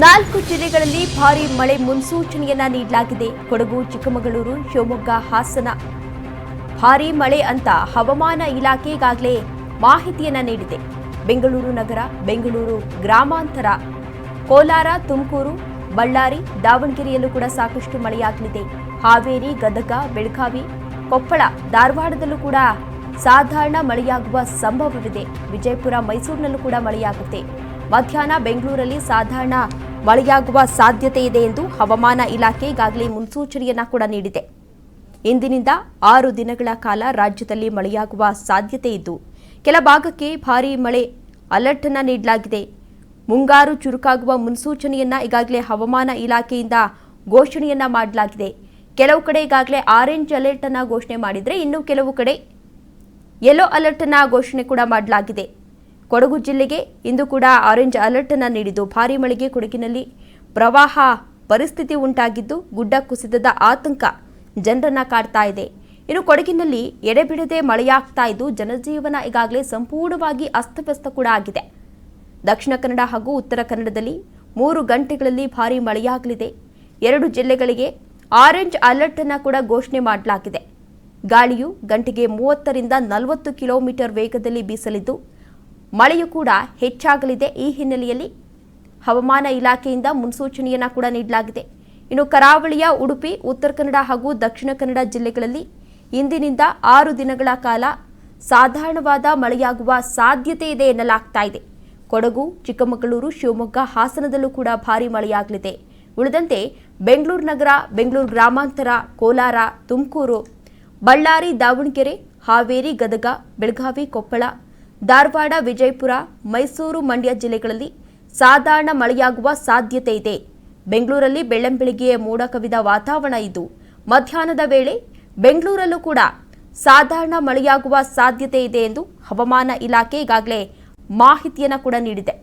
4 ಜಿಲ್ಲೆಗಳಲ್ಲಿ ಭಾರೀ ಮಳೆ ಮುನ್ಸೂಚನೆಯನ್ನ ನೀಡಲಾಗಿದೆ. ಕೊಡಗು, ಚಿಕ್ಕಮಗಳೂರು, ಶಿವಮೊಗ್ಗ, ಹಾಸನ ಭಾರೀ ಮಳೆ ಅಂತ ಹವಾಮಾನ ಇಲಾಖೆ ಈಗಾಗಲೇ ಮಾಹಿತಿಯನ್ನ ನೀಡಿದೆ. ಬೆಂಗಳೂರು ನಗರ, ಬೆಂಗಳೂರು ಗ್ರಾಮಾಂತರ, ಕೋಲಾರ, ತುಮಕೂರು, ಬಳ್ಳಾರಿ, ದಾವಣಗೆರೆಯಲ್ಲೂ ಕೂಡ ಸಾಕಷ್ಟು ಮಳೆಯಾಗಲಿದೆ. ಹಾವೇರಿ, ಗದಗ, ಬೆಳಗಾವಿ, ಕೊಪ್ಪಳ, ಧಾರವಾಡದಲ್ಲೂ ಕೂಡ ಸಾಧಾರಣ ಮಳೆಯಾಗುವ ಸಂಭವವಿದೆ. ವಿಜಯಪುರ, ಮೈಸೂರಿನಲ್ಲೂ ಕೂಡ ಮಳೆಯಾಗುತ್ತೆ. ಮಧ್ಯಾಹ್ನ ಬೆಂಗಳೂರಲ್ಲಿ ಸಾಧಾರಣ ಮಳೆಯಾಗುವ ಸಾಧ್ಯತೆ ಇದೆ ಎಂದು ಹವಾಮಾನ ಇಲಾಖೆ ಈಗಾಗಲೇ ಮುನ್ಸೂಚನೆಯನ್ನ ಕೂಡ ನೀಡಿದೆ. ಇಂದಿನಿಂದ 6 ದಿನಗಳ ಕಾಲ ರಾಜ್ಯದಲ್ಲಿ ಮಳೆಯಾಗುವ ಸಾಧ್ಯತೆ ಇದ್ದು, ಕೆಲ ಭಾಗಕ್ಕೆ ಭಾರೀ ಮಳೆ ಅಲರ್ಟ್ ಅನ್ನು ನೀಡಲಾಗಿದೆ. ಮುಂಗಾರು ಚುರುಕಾಗುವ ಮುನ್ಸೂಚನೆಯನ್ನ ಈಗಾಗಲೇ ಹವಾಮಾನ ಇಲಾಖೆಯಿಂದ ಘೋಷಣೆಯನ್ನ ಮಾಡಲಾಗಿದೆ. ಕೆಲವು ಕಡೆ ಈಗಾಗಲೇ ಆರೆಂಜ್ ಅಲರ್ಟ್ ಅನ್ನು ಘೋಷಣೆ ಮಾಡಿದರೆ, ಇನ್ನು ಕೆಲವು ಕಡೆ ಯೆಲ್ಲೋ ಅಲರ್ಟ್ ಅನ್ನು ಘೋಷಣೆ ಕೂಡ ಮಾಡಲಾಗಿದೆ. ಕೊಡಗು ಜಿಲ್ಲೆಗೆ ಇಂದು ಕೂಡ ಆರೆಂಜ್ ಅಲರ್ಟ್ ಅನ್ನು ನೀಡಿದ್ದು, ಭಾರೀ ಮಳೆಗೆ ಕೊಡಗಿನಲ್ಲಿ ಪ್ರವಾಹ ಪರಿಸ್ಥಿತಿ ಉಂಟಾಗಿದ್ದು, ಗುಡ್ಡ ಕುಸಿತದ ಆತಂಕ ಜನರನ್ನ ಕಾಡ್ತಾ ಇದೆ. ಇನ್ನು ಕೊಡಗಿನಲ್ಲಿ ಎಡೆಬಿಡದೆ ಮಳೆಯಾಗ್ತಾ ಇದ್ದು, ಜನಜೀವನ ಈಗಾಗಲೇ ಸಂಪೂರ್ಣವಾಗಿ ಅಸ್ತವ್ಯಸ್ತ ಕೂಡ ಆಗಿದೆ. ದಕ್ಷಿಣ ಕನ್ನಡ ಹಾಗೂ ಉತ್ತರ ಕನ್ನಡದಲ್ಲಿ 3 ಗಂಟೆಗಳಲ್ಲಿ ಭಾರೀ ಮಳೆಯಾಗಲಿದೆ. 2 ಜಿಲ್ಲೆಗಳಿಗೆ ಆರೆಂಜ್ ಅಲರ್ಟ್ ಅನ್ನು ಕೂಡ ಘೋಷಣೆ ಮಾಡಲಾಗಿದೆ. ಗಾಳಿಯು ಗಂಟೆಗೆ 30ರಿಂದ 40 ಕಿಲೋಮೀಟರ್ ವೇಗದಲ್ಲಿ ಬೀಸಲಿದ್ದು, ಮಳೆಯೂ ಕೂಡ ಹೆಚ್ಚಾಗಲಿದೆ. ಈ ಹಿನ್ನೆಲೆಯಲ್ಲಿ ಹವಾಮಾನ ಇಲಾಖೆಯಿಂದ ಮುನ್ಸೂಚನೆಯನ್ನ ಕೂಡ ನೀಡಲಾಗಿದೆ. ಇನ್ನು ಕರಾವಳಿಯ ಉಡುಪಿ, ಉತ್ತರ ಕನ್ನಡ ಹಾಗೂ ದಕ್ಷಿಣ ಕನ್ನಡ ಜಿಲ್ಲೆಗಳಲ್ಲಿ ಇಂದಿನಿಂದ 6 ದಿನಗಳ ಕಾಲ ಸಾಧಾರಣವಾದ ಮಳೆಯಾಗುವ ಸಾಧ್ಯತೆ ಇದೆ ಎನ್ನಲಾಗ್ತಾ ಇದೆ. ಕೊಡಗು, ಚಿಕ್ಕಮಗಳೂರು, ಶಿವಮೊಗ್ಗ, ಹಾಸನದಲ್ಲೂ ಕೂಡ ಭಾರೀ ಮಳೆಯಾಗಲಿದೆ. ಉಳಿದಂತೆ ಬೆಂಗಳೂರು ನಗರ, ಬೆಂಗಳೂರು ಗ್ರಾಮಾಂತರ, ಕೋಲಾರ, ತುಮಕೂರು, ಬಳ್ಳಾರಿ, ದಾವಣಗೆರೆ, ಹಾವೇರಿ, ಗದಗ, ಬೆಳಗಾವಿ, ಕೊಪ್ಪಳ, ಧಾರವಾಡ, ವಿಜಯಪುರ, ಮೈಸೂರು, ಮಂಡ್ಯ ಜಿಲ್ಲೆಗಳಲ್ಲಿ ಸಾಧಾರಣ ಮಳೆಯಾಗುವ ಸಾಧ್ಯತೆ ಇದೆ. ಬೆಂಗಳೂರಲ್ಲಿ ಬೆಳ್ಳಂಬೆಳಗ್ಗೆ ಮೋಡ ಕವಿದ ವಾತಾವರಣ ಇದ್ದು, ಮಧ್ಯಾಹ್ನದ ವೇಳೆ ಬೆಂಗಳೂರಲ್ಲೂ ಕೂಡ ಸಾಧಾರಣ ಮಳೆಯಾಗುವ ಸಾಧ್ಯತೆ ಇದೆ ಎಂದು ಹವಾಮಾನ ಇಲಾಖೆ ಈಗಾಗಲೇ ಮಾಹಿತಿಯನ್ನು ಕೂಡ ನೀಡಿದೆ.